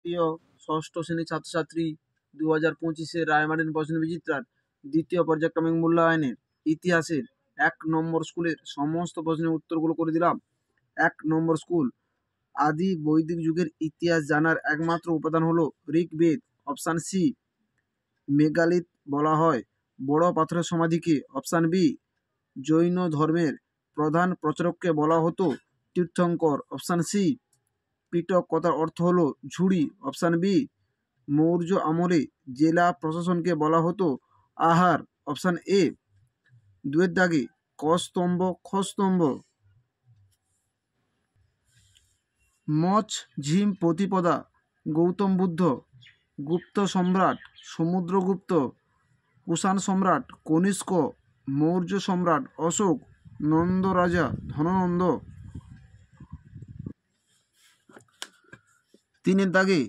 প্রিয় ষষ্ঠ শ্রেণীর ছাত্রছাত্রী, 2025-এর রায়মার্টিন প্রশ্ন বিচিত্রার দ্বিতীয় পর্যায়ক্রমিক মূল্যায়নের ইতিহাসের 1 নম্বর স্কুলের সমস্ত প্রশ্নের উত্তরগুলো করে দিলাম। 1 নম্বর স্কুল, আদি বৈদিক যুগের ইতিহাস জানার একমাত্র উপাদান হলো ঋগ্বেদ। অপশান সি, মেগালিথ বলা হয় বড় পাথরের সমাধিকে। অপশান বি, জৈন ধর্মের প্রধান প্রচারককে বলা হতো তীর্থঙ্কর। অপশান সি, পিটক কথার অর্থ হলো ঝুড়ি। অপশান বি, মৌর্য আমলে জেলা প্রশাসনকে বলা হতো আহার। অপশান এ, দুয়ের দাগে কস্তম্ভ খস্তম্ভ। মচ ঝিম প্রতিপদা, গৌতম বুদ্ধ, গুপ্ত সম্রাট সমুদ্রগুপ্ত, কুষাণ সম্রাট কনিষ্ক, মৌর্য সম্রাট অশোক, নন্দ রাজা ধননন্দ। 3-এর দাগে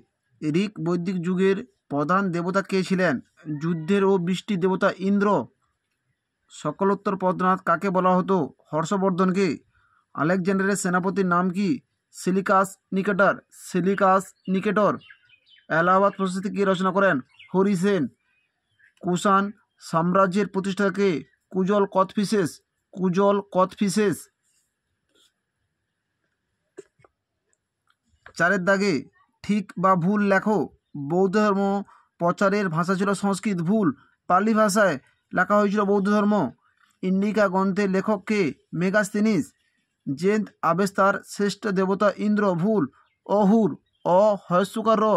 ঋক বৈদিক যুগের প্রধান দেবতা কে ছিলেন? যুদ্ধের ও বৃষ্টির দেবতা ইন্দ্র। সকলোত্তর পদ্মনাথ কাকে বলা হতো? হর্ষবর্ধনকে। আলেকজান্ডারের সেনাপতির নাম কি? সিলিকাস নিকেটর। সিলিকাস নিকেটর। এলাহাবাদ প্রশস্তি কে রচনা করেন? হরিসেন। কুষাণ সাম্রাজ্যের প্রতিষ্ঠাকে? কুজল কথফিসেস। কুজল কথফিসেস। 4-এর দাগে ঠিক বা ভুল লেখো। বৌদ্ধ ধর্ম প্রচারের ভাষা ছিল সংস্কৃত, ভুল। পালি ভাষায় লেখা হয়েছিল বৌদ্ধ ধর্ম। ইন্ডিকা গ্রন্থের লেখক কে? মেগাস্তিনিস। জেন্দ আবেস্তার শ্রেষ্ঠ দেবতা ইন্দ্র, ভুল। অহুর। হস্যকার র।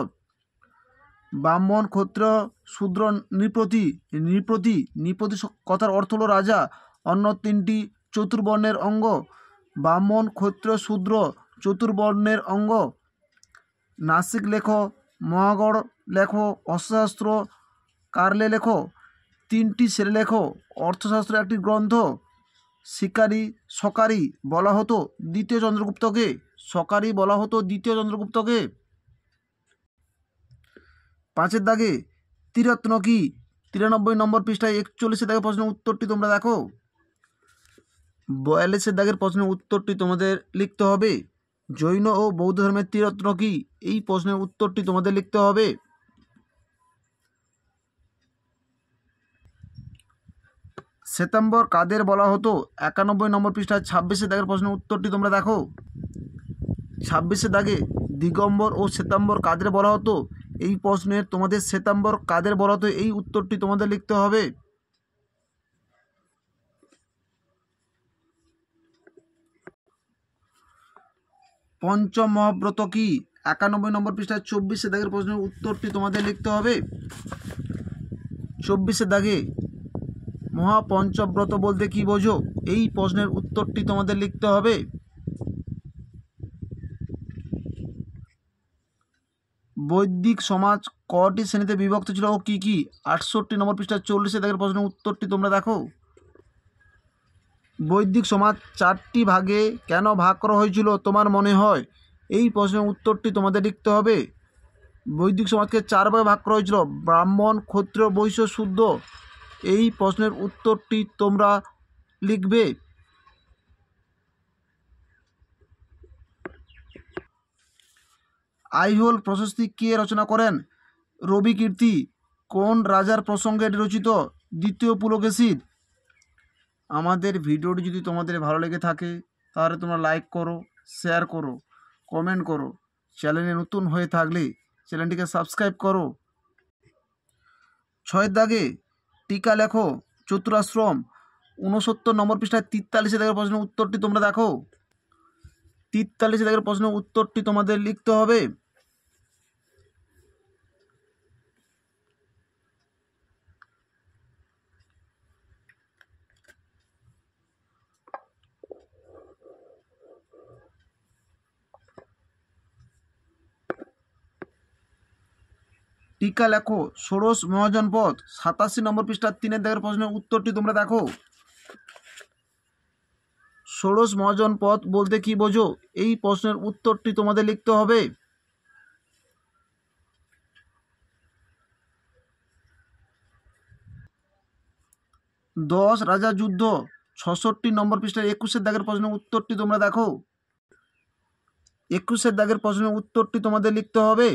ব্রাহ্মণ ক্ষত্রিয় শূদ্র নৃপতি। নৃপতি নৃপতি কথার অর্থ হলো রাজা। অন্য 3টি চতুর্বর্ণের অঙ্গ। ব্রাহ্মণ ক্ষত্রিয় শূদ্র চতুর্বর্ণের অঙ্গ। নাসিক লেখো, মহাগড় লেখো, অর্থশাস্ত্র কারলে লেখো। 3টি সেরে লেখো। অর্থশাস্ত্র একটি গ্রন্থ। শিকারী সকারী বলা হতো দ্বিতীয় চন্দ্রগুপ্তকে। সকারী বলা হতো দ্বিতীয় চন্দ্রগুপ্তকে। 5-এর দাগে ত্রিরত্ন কি? 93 নম্বর পৃষ্ঠায় 41-এর দাগের প্রশ্নের উত্তরটি তোমরা দেখো। 42-এর দাগের প্রশ্নের উত্তরটি তোমাদের লিখতে হবে। জৈন ও বৌদ্ধ ধর্মের ত্রিরত্ন কি? এই প্রশ্নের উত্তরটি তোমাদের লিখতে হবে। শ্বেতাম্বর কাদের বলা হতো? 91 নম্বর পৃষ্ঠায় 26-এর দাগের প্রশ্নের উত্তরটি তোমরা দেখো। 26-এর দাগে দিগম্বর ও শ্বেতাম্বর কাদের বলা হতো? এই প্রশ্নের তোমাদের শ্বেতাম্বর কাদের বলা হতো এই উত্তরটি তোমাদের লিখতে হবে। পঞ্চম মহাব্রত কি? 91 নম্বর পৃষ্ঠায় 24-এর দাগের প্রশ্নের উত্তরটি তোমাদের লিখতে হবে। 24-এর দাগে মহাপঞ্চব্রত বলতে কি বোঝো? এই প্রশ্নের উত্তরটি তোমাদের লিখতে হবে। বৈদিক সমাজ কটি শ্রেণীতে বিভক্ত ছিল ও কি কি? 68 নম্বর পৃষ্ঠায় 40-এর দাগের প্রশ্নের উত্তরটি তোমরা দেখো। বৈদিক সমাজ 4টি ভাগে কেন ভাগ করা হয়েছিল তোমার মনে হয়? এই প্রশ্নের উত্তরটি তোমাদের লিখতে হবে। বৈদিক সমাজকে 4 ভাগে ভাগ করা হয়েছিল। ব্রাহ্মণ, ক্ষত্রিয়, বৈশ্য, শূদ্র। এই প্রশ্নের উত্তরটি তোমরা লিখবে। আইহোল প্রশস্তি কে রচনা করেন? রবিকীর্তি। কোন রাজার প্রসঙ্গে এটি রচিত? দ্বিতীয় পুলকেশীর। আমাদের ভিডিওটি যদি তোমাদের ভালো লেগে থাকে তাহলে তোমরা লাইক করো, শেয়ার করো, কমেন্ট করো। চ্যানেলে নতুন হয়ে থাকলে চ্যানেলটিকে সাবস্ক্রাইব করো। 6-এর দাগে টিকা লেখো। চতুরাশ্রম। 69 নম্বর পৃষ্ঠায় 43-এর দাগের প্রশ্নের উত্তরটি তোমরা দেখো। 43-এর দাগের প্রশ্নের উত্তরটি তোমাদের লিখতে হবে। টিকা লেখো। ষোড়শ মহাজনপদ। 87 নম্বর পৃষ্ঠার 3-এর দাগের প্রশ্নের উত্তরটি তোমরা দেখো। ষোড়শ মহাজনপদ বলতে কি বোঝো? এই প্রশ্নের উত্তরটি তোমাদের লিখতে হবে। 10 রাজা যুদ্ধ। 66 নম্বর পৃষ্ঠার 21-এর দাগের প্রশ্নের উত্তরটি তোমরা দেখো। 21-এর দাগের প্রশ্নের উত্তরটি তোমাদের লিখতে হবে।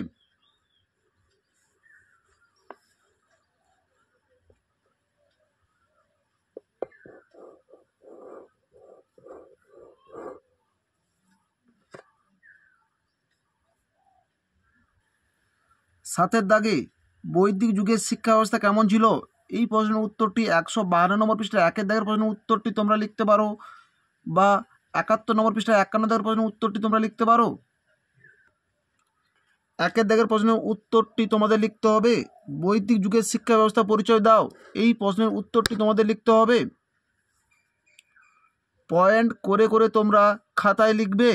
সাতের দাগে বৈদিক যুগের শিক্ষা ব্যবস্থা কেমন ছিল? এই প্রশ্নের উত্তরটি 152 নম্বর পৃষ্ঠায় একের দাগের প্রশ্নের উত্তরটি তোমরা লিখতে পারো, বা 71 নম্বর পৃষ্ঠায় 51 দাগের প্রশ্নের উত্তরটি তোমরা লিখতে পারো। একের দাগের প্রশ্নের উত্তরটি তোমাদের লিখতে হবে, বৈদিক যুগের শিক্ষা ব্যবস্থা পরিচয় দাও। এই প্রশ্নের উত্তরটি তোমাদের লিখতে হবে। পয়েন্ট করে করে তোমরা খাতায় লিখবে।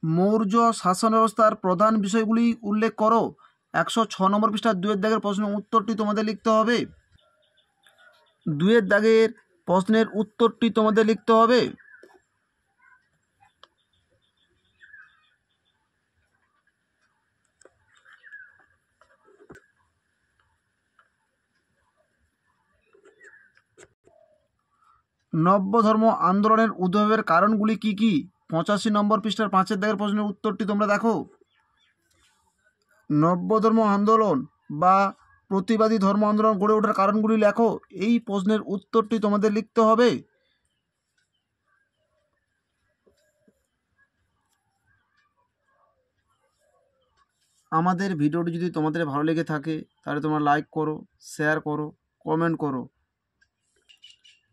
মৌর্য শাসন ব্যবস্থার প্রধান বিষয়গুলি উল্লেখ করো। 106 নম্বর পৃষ্ঠার 2 দাগের প্রশ্নের উত্তরটি তোমাদের লিখতে হবে। 2 দাগের প্রশ্নের উত্তরটি তোমাদের লিখতে হবে। নব্য ধর্ম আন্দোলনের উদ্ভবের কারণগুলি কি কি? 85 নম্বর পৃষ্ঠার 5 দাগের প্রশ্নের উত্তরটি তোমরা দেখো। নব্য ধর্ম আন্দোলন বা প্রতিবাদী ধর্ম আন্দোলন গড়ে ওঠার কারণগুলি লেখো। এই প্রশ্নের উত্তরটি তোমাদের লিখতে হবে। আমাদের ভিডিওটি যদি তোমাদের ভালো লেগে থাকে তাহলে তোমরা লাইক করো, শেয়ার করো, কমেন্ট করো।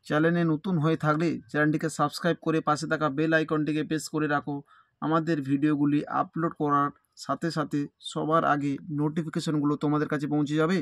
চ্যানেলে নতুন হয়ে থাকলে চ্যানেলটিকে সাবস্ক্রাইব করে পাশে থাকা বেল আইকনটিকে প্রেস করে রাখো। আমাদের ভিডিওগুলি আপলোড করার সাথে সাথে সবার আগে নোটিফিকেশনগুলো তোমাদের কাছে পৌঁছে যাবে।